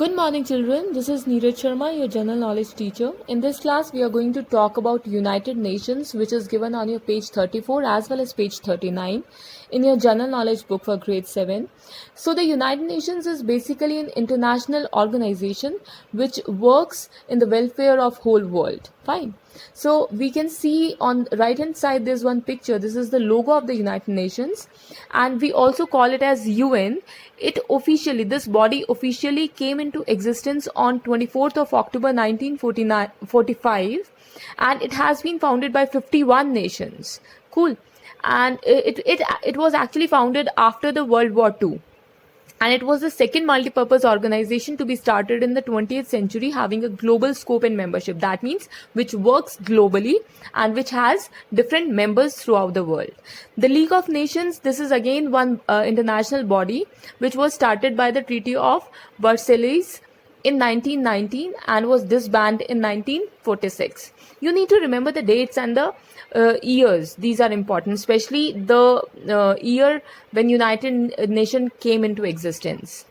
Good morning, children. This is Neeraj Sharma, your general knowledge teacher. In this class, we are going to talk about United Nations, which is given on your page 34 as well as page 39 in your general knowledge book for grade 7. So, the United Nations is basically an international organization which works in the welfare of whole world. Fine. So, we can see on the right hand side, there's one picture. This is the logo of the United Nations, and we also call it as UN. This body officially came into existence on 24th of October 1945, and it has been founded by 51 nations. Cool. And it was actually founded after the World War II. And it was the second multi-purpose organization to be started in the 20th century, having a global scope and membership. That means which works globally and which has different members throughout the world. The League of Nations, this is again one international body which was started by the Treaty of Versailles in 1919 and was disbanded in 1946. You need to remember the dates and the years. These are important, especially the year when United Nations came into existence.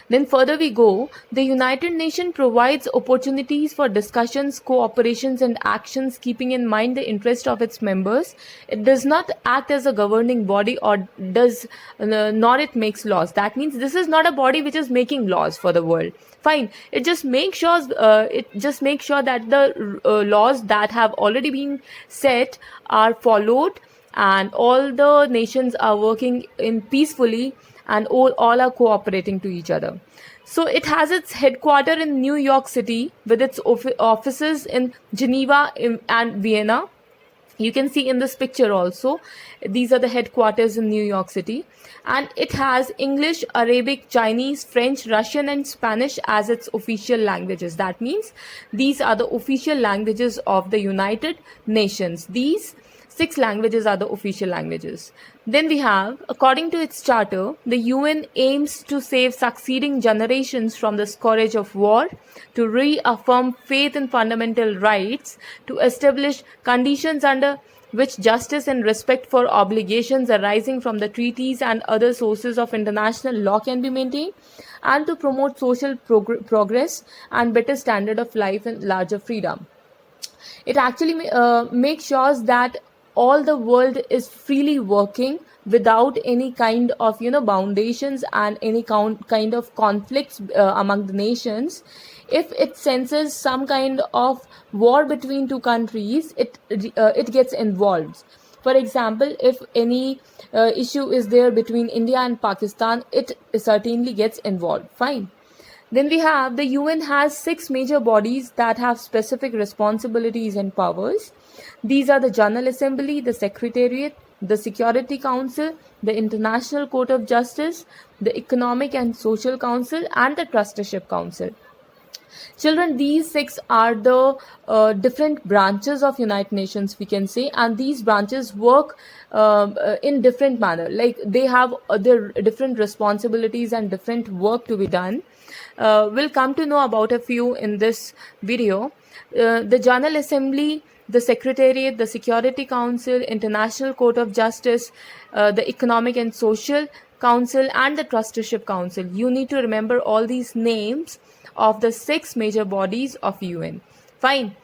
Then further we go, the United Nations provides opportunities for discussions, cooperations and actions keeping in mind the interest of its members. It does not act as a governing body nor it makes laws. That means this is not a body which is making laws for the world. Fine. It just makes sure that the laws that have already been set are followed, and all the nations are working in peacefully, and all are cooperating to each other. So it has its headquarters in New York City with its offices in Geneva and Vienna. You can see in this picture also, these are the headquarters in New York City, and it has English, Arabic, Chinese, French, Russian and Spanish as its official languages. That means these are the official languages of the United Nations. These 6 languages are the official languages. Then we have, according to its charter, the UN aims to save succeeding generations from the scourge of war, to reaffirm faith in fundamental rights, to establish conditions under which justice and respect for obligations arising from the treaties and other sources of international law can be maintained, and to promote social progress and better standard of life and larger freedom. It actually makes sure that all the world is freely working without any kind of foundations and any kind of conflicts among the nations. If it senses some kind of war between two countries, it gets involved. For example, if any issue is there between India and Pakistan, it certainly gets involved. Fine. Then we have, the UN has 6 major bodies that have specific responsibilities and powers. These are the General Assembly, the Secretariat, the Security Council, the International Court of Justice, the Economic and Social Council, and the Trusteeship Council. Children, these 6 are the different branches of United Nations, we can say, and these branches work in different manner. Like they have their different responsibilities and different work to be done. We'll come to know about a few in this video. The General Assembly, the Secretariat, the Security Council, International Court of Justice, the Economic and Social Council, and the Trusteeship Council. You need to remember all these names of the 6 major bodies of UN. Fine.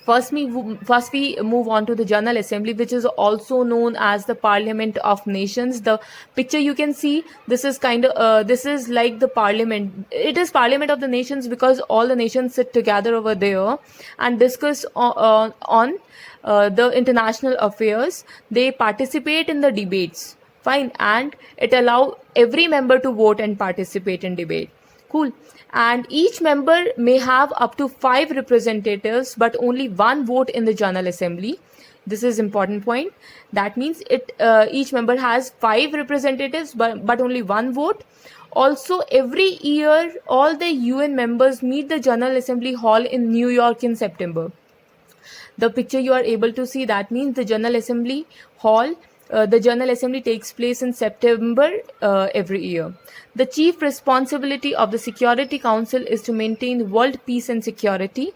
First we move on to the General Assembly, which is also known as the Parliament of Nations. The picture you can see, this is this is like the Parliament. It is Parliament of the Nations because all the nations sit together over there and discuss on the international affairs. They participate in the debates. Fine. And it allows every member to vote and participate in debate. Cool. And each member may have up to 5 representatives, but only 1 vote in the General Assembly. This is important point. That means each member has 5 representatives, but only 1 vote. Also, every year, all the UN members meet the General Assembly Hall in New York in September. The picture you are able to see, that means the General Assembly Hall. The General Assembly takes place in September every year. The chief responsibility of the Security Council is to maintain world peace and security.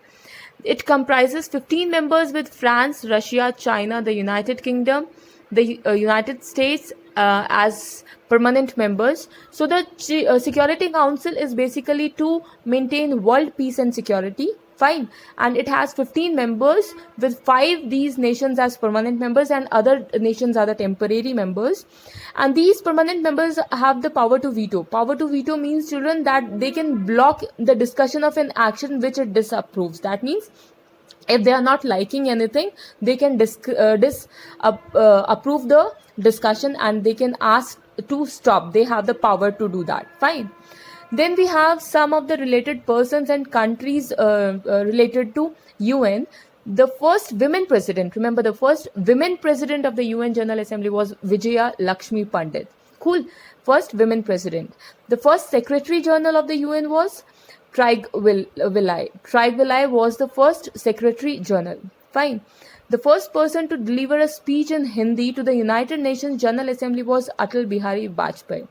It comprises 15 members with France, Russia, China, the United Kingdom, the United States, as permanent members. So the Security Council is basically to maintain world peace and security. Fine. And it has 15 members, with 5 these nations as permanent members and other nations are the temporary members. And these permanent members have the power to veto. Power to veto means, children, that they can block the discussion of an action which it disapproves. That means if they are not liking anything, they can approve the discussion and they can ask to stop. They have the power to do that. Fine. Then we have some of the related persons and countries related to UN. The first women president, remember, the first women president of the UN General Assembly was Vijaya Lakshmi Pandit. Cool. First women president. The first secretary general of the UN was Craig Wiley. Craig Wiley was the first secretary general. Fine. The first person to deliver a speech in Hindi to the United Nations General Assembly was Atal Bihari Vajpayee.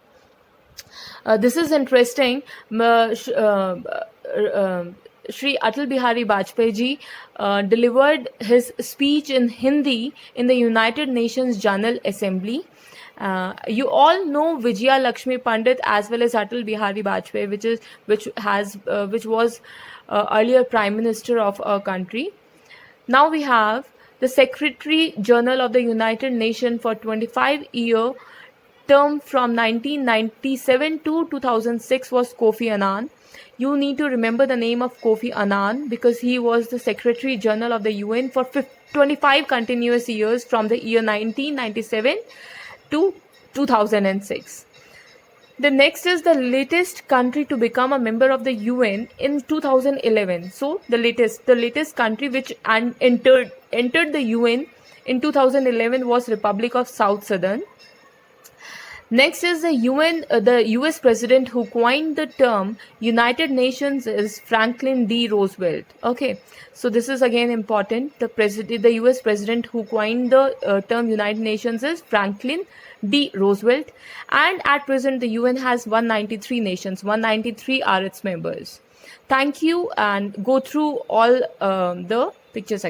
This is interesting. Shri Atal Bihari Vajpayee ji delivered his speech in Hindi in the United Nations General Assembly. You all know Vijaya Lakshmi Pandit as well as Atal Bihari Vajpayee, which was earlier Prime Minister of our country. Now we have the Secretary General of the United Nations for 25-year term from 1997 to 2006 was Kofi Annan. You need to remember the name of Kofi Annan because he was the Secretary General of the UN for 25 continuous years from the year 1997 to 2006. The next is the latest country to become a member of the UN in 2011. So the latest country which entered the UN in 2011 was Republic of South Sudan. Next is the US president who coined the term United Nations is Franklin D. Roosevelt. Okay, so this is again important. The US president who coined the term United Nations is Franklin D. Roosevelt. And at present, the UN has 193 nations. 193 are its members. Thank you, and go through all the pictures.